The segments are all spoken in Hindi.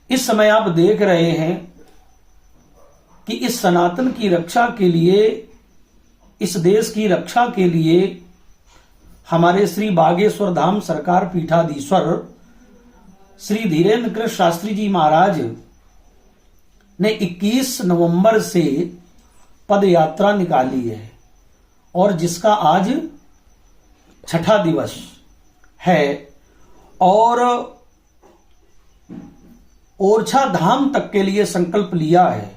इस समय आप देख रहे हैं कि इस सनातन की रक्षा के लिए, इस देश की रक्षा के लिए हमारे श्री बागेश्वर धाम सरकार पीठाधीश्वर श्री धीरेन्द्र कृष्ण शास्त्री जी महाराज ने 21 नवंबर से पद यात्रा निकाली है और जिसका आज छठा दिवस है और ओरछा धाम तक के लिए संकल्प लिया है।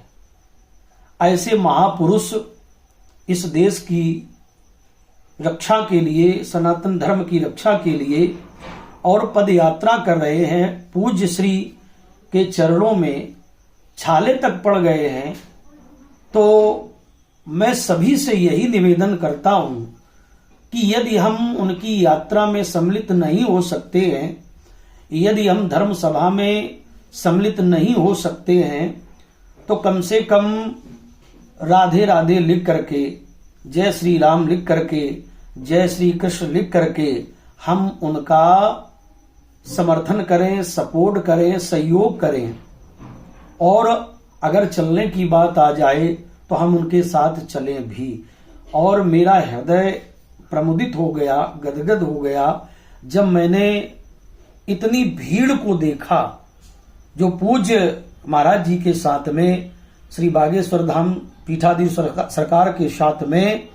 ऐसे महापुरुष इस देश की रक्षा के लिए, सनातन धर्म की रक्षा के लिए और पद यात्रा कर रहे हैं। पूज्य श्री के चरणों में छाले तक पड़ गए हैं। तो मैं सभी से यही निवेदन करता हूं कि यदि हम उनकी यात्रा में सम्मिलित नहीं हो सकते हैं, यदि हम धर्म सभा में सम्मिलित नहीं हो सकते हैं, तो कम से कम राधे राधे लिख करके, जय श्री राम लिख करके, जय श्री कृष्ण लिख करके हम उनका समर्थन करें, सपोर्ट करें, सहयोग करें। और अगर चलने की बात आ जाए तो हम उनके साथ चलें भी। और मेरा हृदय प्रमुदित हो गया, गदगद हो गया जब मैंने इतनी भीड़ को देखा जो पूज्य महाराज जी के साथ में, श्री बागेश्वर धाम पीठाधीश्वर सरकार के साथ में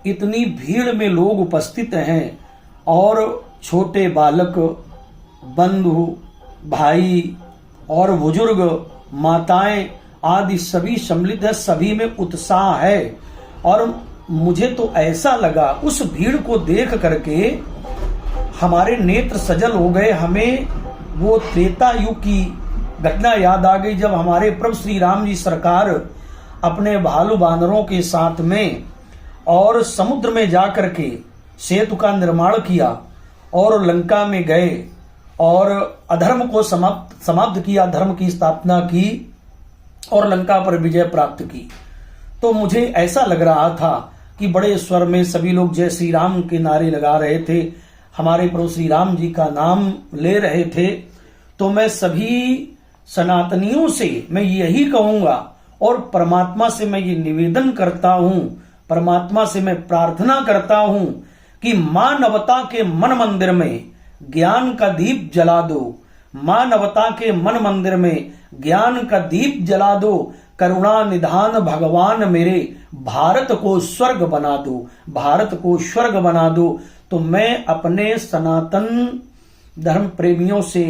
इतनी भीड़ में लोग उपस्थित हैं और छोटे बालक, बंधु, भाई और बुजुर्ग, माताएं आदि सभी सम्मिलित है। सभी में उत्साह है और मुझे तो ऐसा लगा, उस भीड़ को देख करके हमारे नेत्र सजल हो गए। हमें वो त्रेता युग की घटना याद आ गई जब हमारे प्रभु श्री राम जी सरकार अपने भालू बानरों के साथ में और समुद्र में जाकर के सेतु का निर्माण किया और लंका में गए और अधर्म को समाप्त किया, धर्म की स्थापना की और लंका पर विजय प्राप्त की। तो मुझे ऐसा लग रहा था कि बड़े स्वर में सभी लोग जय श्री राम के नारे लगा रहे थे, हमारे प्रभु श्री राम जी का नाम ले रहे थे। तो मैं सभी सनातनियों से मैं यही कहूंगा और परमात्मा से मैं ये निवेदन करता हूं, परमात्मा से मैं प्रार्थना करता हूं कि मानवता के मन मंदिर में ज्ञान का दीप जला दो, मानवता के मन मंदिर में ज्ञान का दीप जला दो। करुणा निधान भगवान मेरे, भारत को स्वर्ग बना दो, भारत को स्वर्ग बना दो। तो मैं अपने सनातन धर्म प्रेमियों से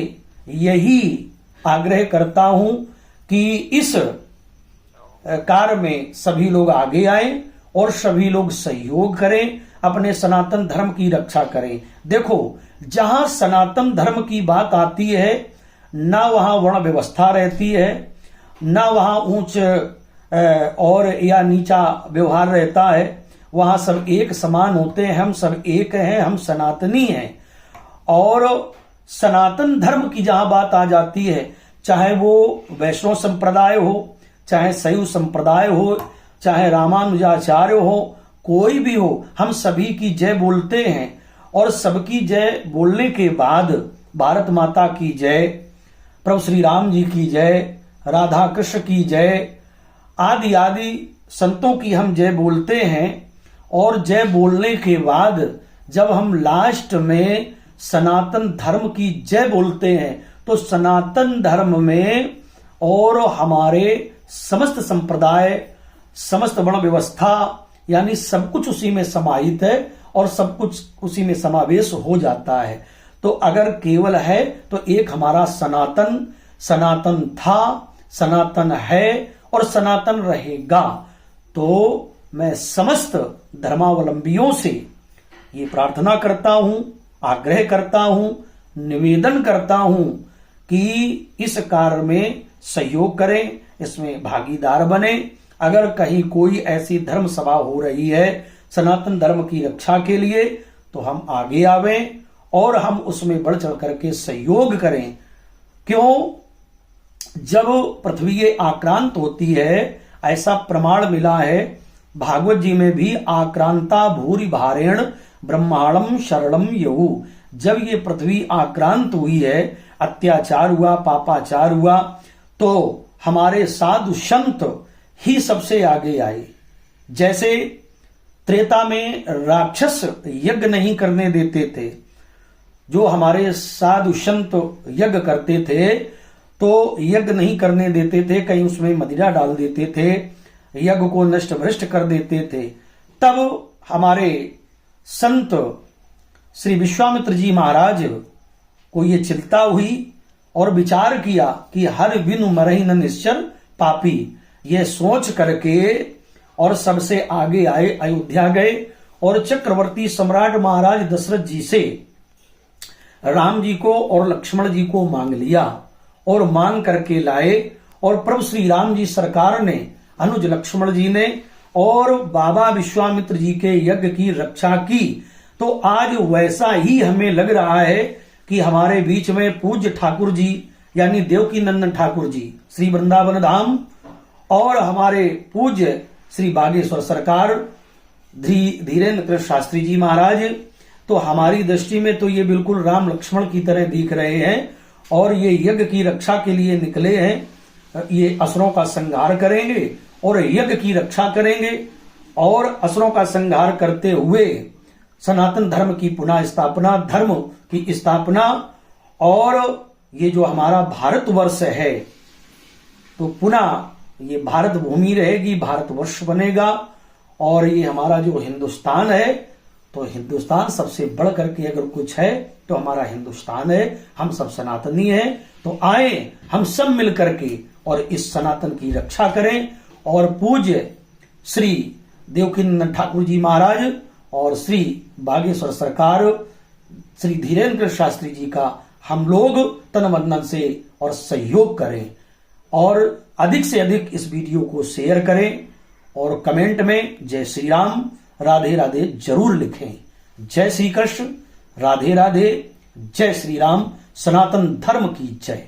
यही आग्रह करता हूं कि इस कार्य में सभी लोग आगे आए और सभी लोग सहयोग करें, अपने सनातन धर्म की रक्षा करें। देखो, जहां सनातन धर्म की बात आती है, ना वहां वर्ण व्यवस्था रहती है, ना वहां ऊंच और या नीचा व्यवहार रहता है। वहां सब एक समान होते हैं, हम सब एक हैं, हम सनातनी हैं। और सनातन धर्म की जहां बात आ जाती है, चाहे वो वैष्णव संप्रदाय हो, चाहे शैव संप्रदाय हो, चाहे रामानुजाचार्य हो, कोई भी हो, हम सभी की जय बोलते हैं। और सबकी जय बोलने के बाद भारत माता की जय, प्रभु श्री राम जी की जय, राधा कृष्ण की जय, आदि आदि संतों की हम जय बोलते हैं। और जय बोलने के बाद जब हम लास्ट में सनातन धर्म की जय बोलते हैं, तो सनातन धर्म में और हमारे समस्त संप्रदाय, समस्त वर्ण व्यवस्था, यानी सब कुछ उसी में समाहित है और सब कुछ उसी में समावेश हो जाता है। तो अगर केवल है तो एक हमारा सनातन, सनातन था, सनातन है और सनातन रहेगा। तो मैं समस्त धर्मावलंबियों से ये प्रार्थना करता हूं, आग्रह करता हूं, निवेदन करता हूं कि इस कार्य में सहयोग करें, इसमें भागीदार बने। अगर कहीं कोई ऐसी धर्म सभा हो रही है सनातन धर्म की रक्षा के लिए, तो हम आगे आवें और हम उसमें बढ़ चढ़ करके सहयोग करें। क्यों? जब पृथ्वी आक्रांत होती है, ऐसा प्रमाण मिला है भागवत जी में भी, आक्रांता भूरि भारेण ब्रह्मांडम शरणम यहु। जब ये पृथ्वी आक्रांत हुई है, अत्याचार हुआ, पापाचार हुआ, तो हमारे साधु संत ही सबसे आगे आए। जैसे त्रेता में राक्षस यज्ञ नहीं करने देते थे, जो हमारे साधु संत यज्ञ करते थे तो यज्ञ नहीं करने देते थे, कहीं उसमें मदिरा डाल देते थे, यज्ञ को नष्ट भ्रष्ट कर देते थे। तब हमारे संत श्री विश्वामित्र जी महाराज को ये चिंता हुई और विचार किया कि हर बिनु मरहि न निश्चर पापी। ये सोच करके और सबसे आगे आए, अयोध्या गए और चक्रवर्ती सम्राट महाराज दशरथ जी से राम जी को और लक्ष्मण जी को मांग लिया और मांग करके लाए। और प्रभु श्री राम जी सरकार ने, अनुज लक्ष्मण जी ने और बाबा विश्वामित्र जी के यज्ञ की रक्षा की। तो आज वैसा ही हमें लग रहा है कि हमारे बीच में पूज्य ठाकुर जी यानी देवकी नंदन ठाकुर जी श्री वृंदावन धाम और हमारे पूज्य श्री बागेश्वर सरकार धीरेन्द्र कृष्ण शास्त्री जी महाराज, तो हमारी दृष्टि में तो ये बिल्कुल राम लक्ष्मण की तरह दिख रहे हैं और ये यज्ञ की रक्षा के लिए निकले हैं। ये असुरों का संहार करेंगे और यज्ञ की रक्षा करेंगे और असुरों का संहार करते हुए सनातन धर्म की पुनः स्थापना, धर्म की स्थापना, और ये जो हमारा भारतवर्ष है तो पुनः ये भारत भूमि रहेगी, भारतवर्ष बनेगा। और ये हमारा जो हिंदुस्तान है, तो हिंदुस्तान सबसे बढ़ करके अगर कुछ है तो हमारा हिंदुस्तान है। हम सब सनातनी हैं, तो आए हम सब मिल करके और इस सनातन की रक्षा करें। और पूज्य श्री देवकीनंदन ठाकुर जी महाराज और श्री बागेश्वर सरकार श्री धीरेन्द्र शास्त्री जी का हम लोग तन मन से और सहयोग करें और अधिक से अधिक इस वीडियो को शेयर करें और कमेंट में जय श्री राम, राधे राधे जरूर लिखें। जय श्री कृष्ण, राधे राधे, जय श्री राम, सनातन धर्म की जय।